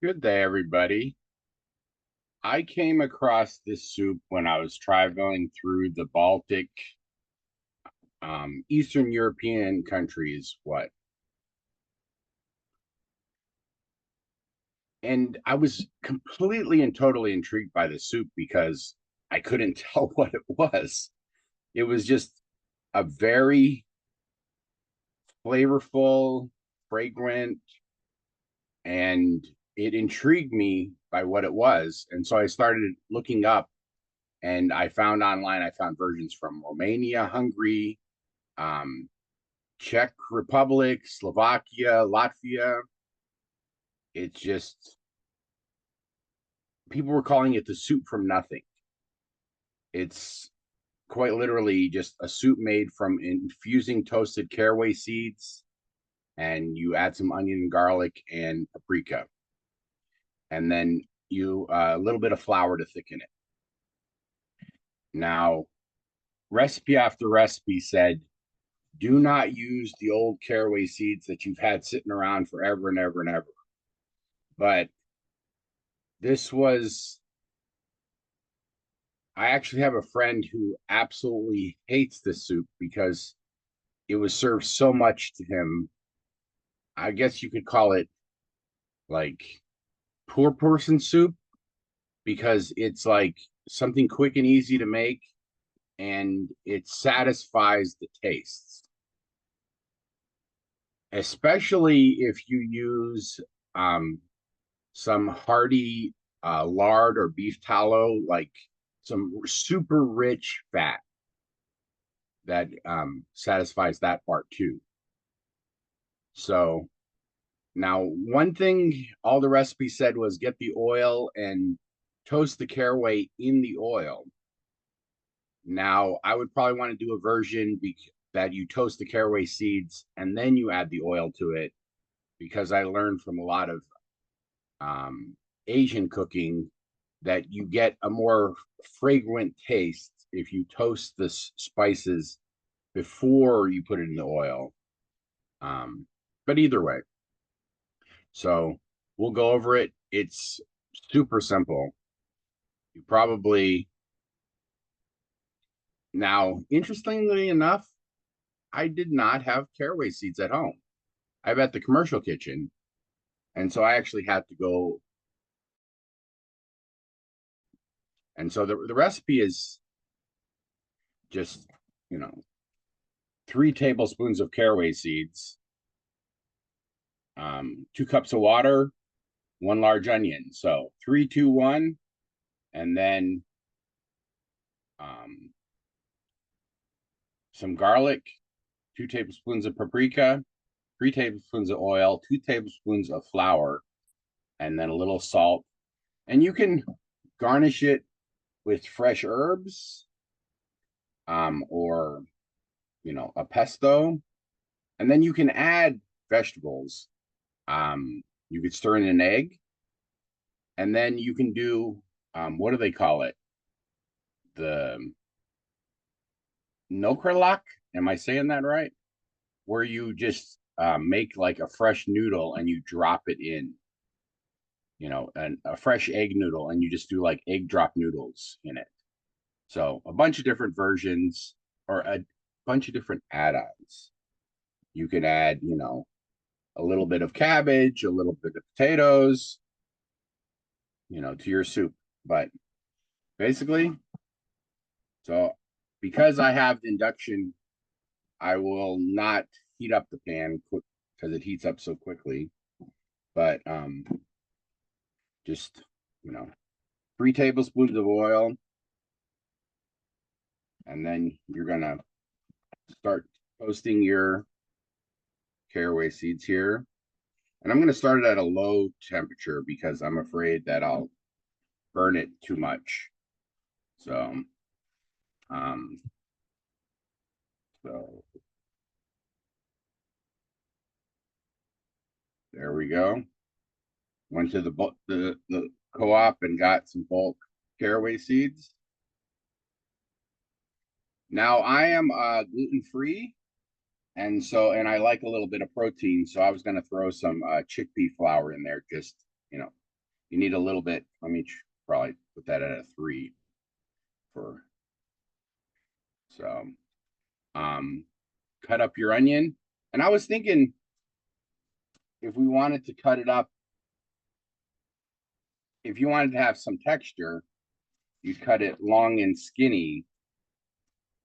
Good day, everybody. I came across this soup when I was traveling through the Baltic, Eastern European countries, and I was completely and totally intrigued by the soup because I couldn't tell what it was. It was just a very flavorful, fragrant, and it intrigued me by what it was. And so I started looking up and I found online, I found versions from Romania, Hungary, um, Czech Republic, Slovakia, Latvia. It's just people were calling it the soup from nothing. It's quite literally just a soup made from infusing toasted caraway seeds, and you add some onion and garlic and paprika, and then you a little bit of flour to thicken it. Now, recipe after recipe said, do not use the old caraway seeds that you've had sitting around forever and ever and ever. But this was, I actually have a friend who absolutely hates this soup because it was served so much to him. I guess you could call it like poor person soup because it's like something quick and easy to make and it satisfies the tastes, especially if you use um, some hearty lard or beef tallow, like some super rich fat that satisfies that part too. So now, one thing all the recipe said was get the oil and toast the caraway in the oil. Now, I would probably want to do a version that you toast the caraway seeds and then you add the oil to it, because I learned from a lot of um, Asian cooking that you get a more fragrant taste if you toast the spices before you put it in the oil. But either way, so we'll go over it. It's super simple. You probably now, interestingly enough, I did not have caraway seeds at home. I have at the commercial kitchen. And so I actually had to go. And so the recipe is just, you know, 3 tablespoons of caraway seeds, 2 cups of water, 1 large onion. So 3, 2, 1, and then um, some garlic, 2 tablespoons of paprika, 3 tablespoons of oil, 2 tablespoons of flour, and then a little salt. And you can garnish it with fresh herbs, or a pesto, and then you can add vegetables. You could stir in an egg, and then you can do what do they call it? The nokralak. Am I saying that right? Where you just make like a fresh noodle and you drop it in, a fresh egg noodle, and you just do like egg drop noodles in it. So a bunch of different versions or a bunch of different add-ons. You could add, a little bit of cabbage, a little bit of potatoes, to your soup. But basically, so because I have the induction, I will not heat up the pan because it heats up so quickly. But just, 3 tablespoons of oil, and then you're gonna start toasting your caraway seeds here. And I'm going to start it at a low temperature because I'm afraid that I'll burn it too much. So, um, so there we go. Went to the co-op and got some bulk caraway seeds. Now I am gluten-free, and I like a little bit of protein, so I was going to throw some chickpea flour in there, just You need a little bit. Let me probably put that at a 3 for so. Um, cut up your onion, and I was thinking if we wanted to cut it up, if you wanted to have some texture, you'd cut it long and skinny.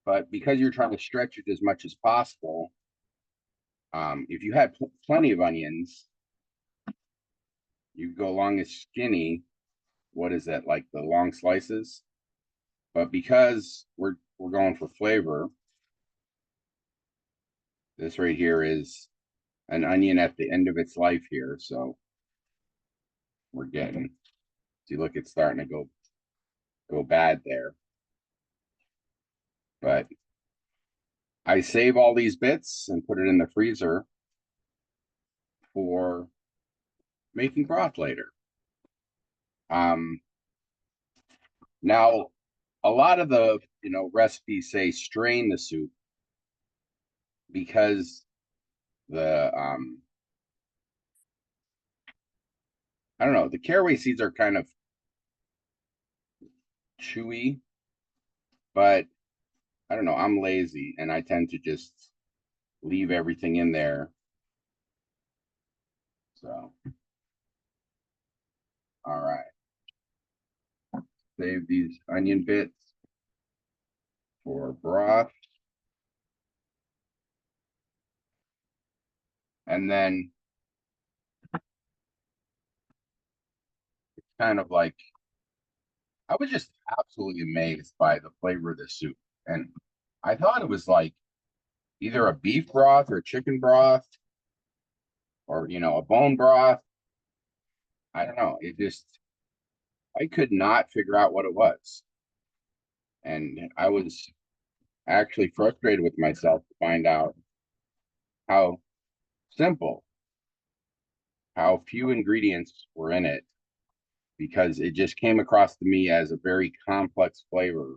But because you're trying to stretch it as much as possible, if you had plenty of onions, you go long and skinny. What is that, like the long slices? But because we're going for flavor, this right here is an onion at the end of its life here. So we're getting, see, look, it's starting to go bad there. But I save all these bits and put it in the freezer for making broth later. Now, a lot of the recipes say strain the soup because the I don't know, the caraway seeds are kind of chewy, but I don't know, I'm lazy and I tend to just leave everything in there. So, all right. Save these onion bits for broth. And then it's kind of like, I was just absolutely amazed by the flavor of the soup. And I thought it was like either a beef broth or chicken broth or, a bone broth. I don't know. I could not figure out what it was. And I was actually frustrated with myself to find out how simple, how few ingredients were in it, because it just came across to me as a very complex flavor.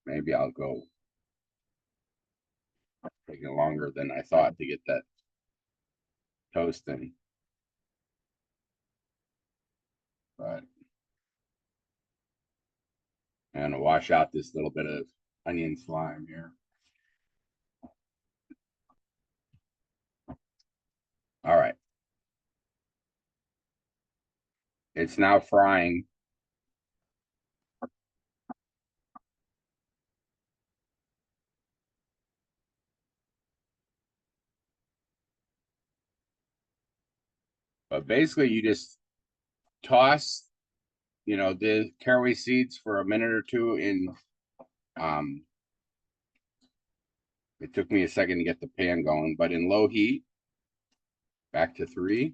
Maybe I'll go taking longer than I thought to get that toasting. But I'm gonna wash out this little bit of onion slime here. All right. It's now frying. But basically you just toss, the caraway seeds for a minute or two in it took me a second to get the pan going, but in low heat, back to 3.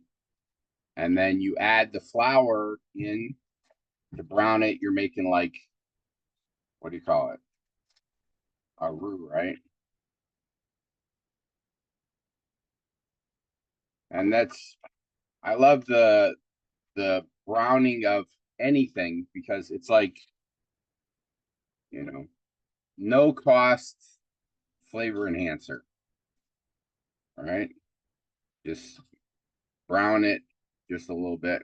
And then you add the flour in to brown it. You're making like, what do you call it? A roux, right? And I love the browning of anything because it's like, you know, no cost flavor enhancer. All right. Just brown it just a little bit.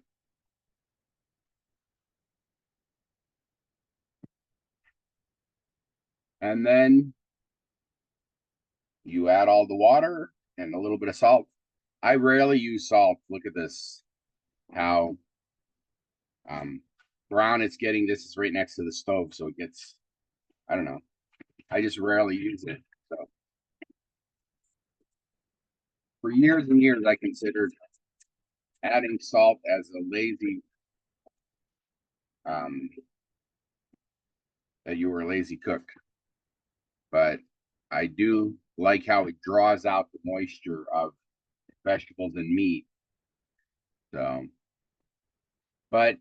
And then you add all the water and a little bit of salt. I rarely use salt. Look at this, how brown it's getting. This is right next to the stove, so it gets, I don't know. I just rarely use it. So for years and years, I considered adding salt as a lazy, um, that you were a lazy cook. But I do like how it draws out the moisture of vegetables and meat. So, but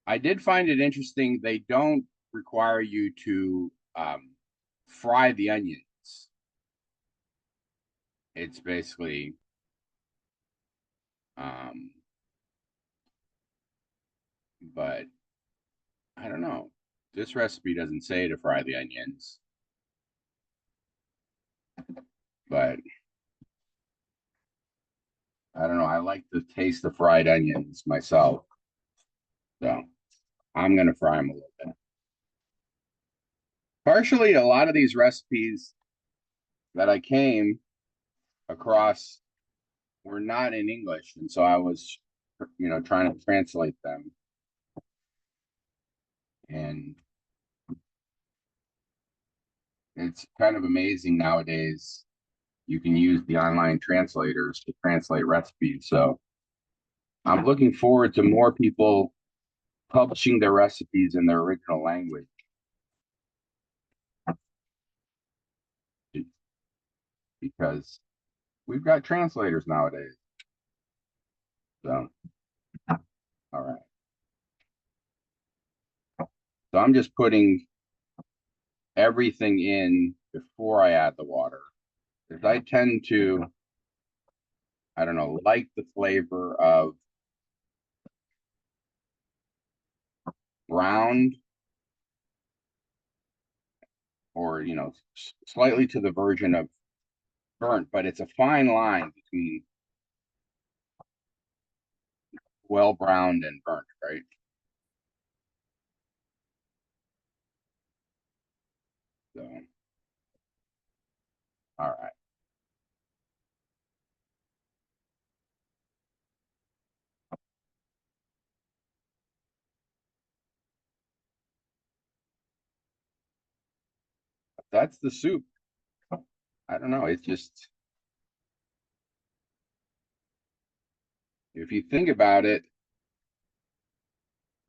I did find it interesting. They don't require you to fry the onions. It's basically, um, but I don't know. This recipe doesn't say to fry the onions, but like the taste of fried onions myself. So I'm gonna fry them a little bit. Partially, a lot of these recipes that I came across were not in English, and so I was, trying to translate them. And it's kind of amazing nowadays. You can use the online translators to translate recipes. So I'm looking forward to more people publishing their recipes in their original language because we've got translators nowadays. So, all right. So I'm just putting everything in before I add the water. Because I tend to, I don't know, like the flavor of browned or, slightly to the version of burnt, but it's a fine line between well browned and burnt, right? So, all right. That's the soup. I don't know. It's just, if you think about it,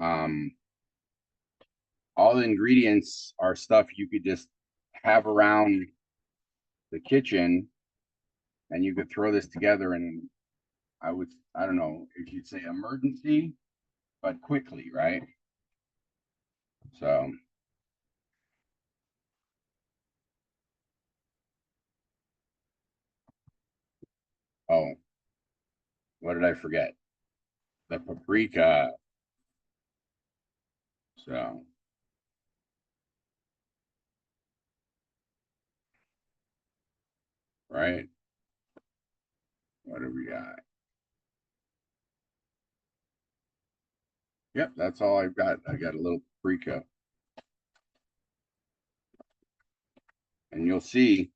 um, all the ingredients are stuff you could just have around the kitchen and you could throw this together and I don't know if you'd say emergency, but quickly, right? So, oh, what did I forget? The paprika. So, right? What do we got? Yep, that's all I've got. I got a little paprika. And you'll see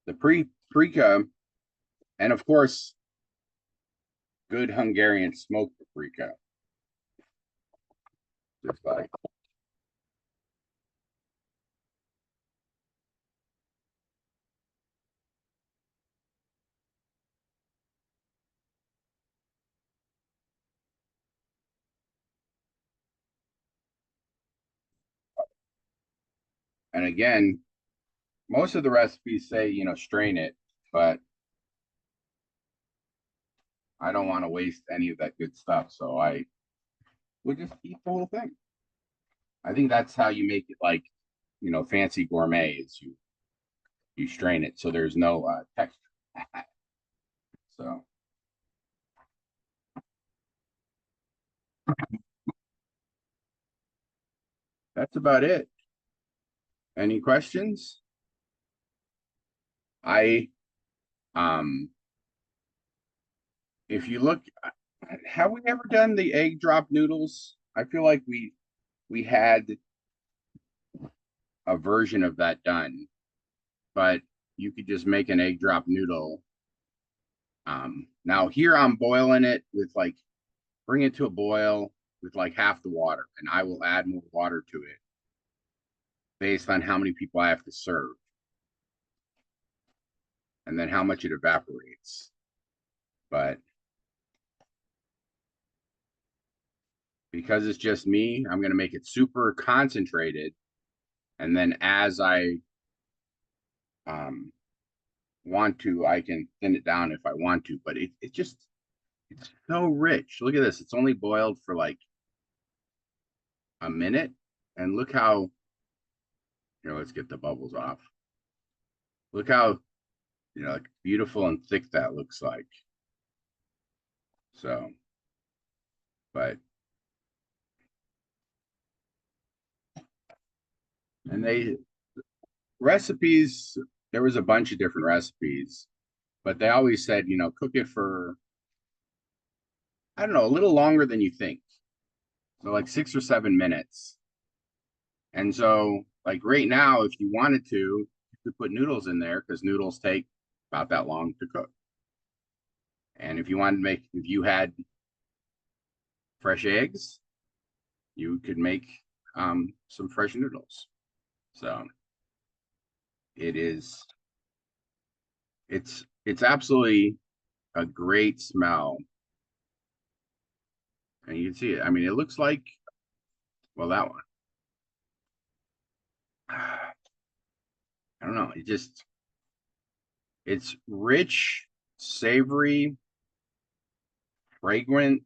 the paprika, and of course, good Hungarian smoked paprika. Just like, and again, most of the recipes say, strain it, but I don't want to waste any of that good stuff. So I would just eat the whole thing. I think that's how you make it like, fancy gourmet is you strain it so there's no texture. So that's about it. Any questions? I um if you look, have we ever done the egg drop noodles? I feel like we had a version of that done, but you could just make an egg drop noodle. Now here I'm boiling it with like bring it to a boil with like half the water, and I will add more water to it based on how many people I have to serve, and then how much it evaporates. But because it's just me, I'm going to make it super concentrated. And then as I um, want to, I can thin it down if I want to. But it's so rich. Look at this. It's only boiled for like a minute. And look how, let's get the bubbles off. Look how, like beautiful and thick that looks like. So, but, and recipes, there was a bunch of different recipes, but they always said, cook it for I don't know, a little longer than you think. So like 6 or 7 minutes. And so like right now, if you wanted to, you could put noodles in there because noodles take about that long to cook. And if you wanted to make, if you had fresh eggs, you could make some fresh noodles. So it is, it's absolutely a great smell. And you can see it. I mean, it looks like, well, that one. I don't know. It's rich, savory, fragrant,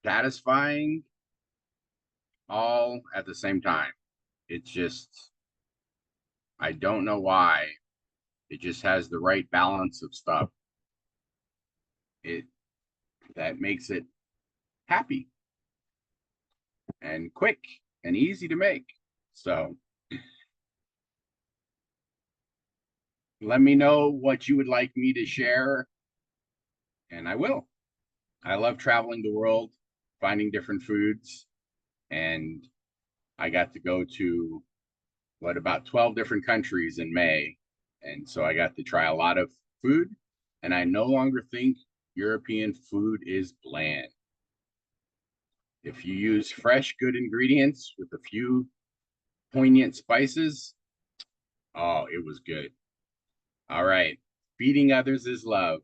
satisfying, all at the same time. It's just, I don't know why. It just has the right balance of stuff. It that makes it happy and quick and easy to make. So let me know what you would like me to share, and I will. I love traveling the world, finding different foods, and I got to go to about 12 different countries in May. And so I got to try a lot of food, and I no longer think European food is bland. If you use fresh, good ingredients with a few poignant spices, oh, it was good. All right. Feeding others is love.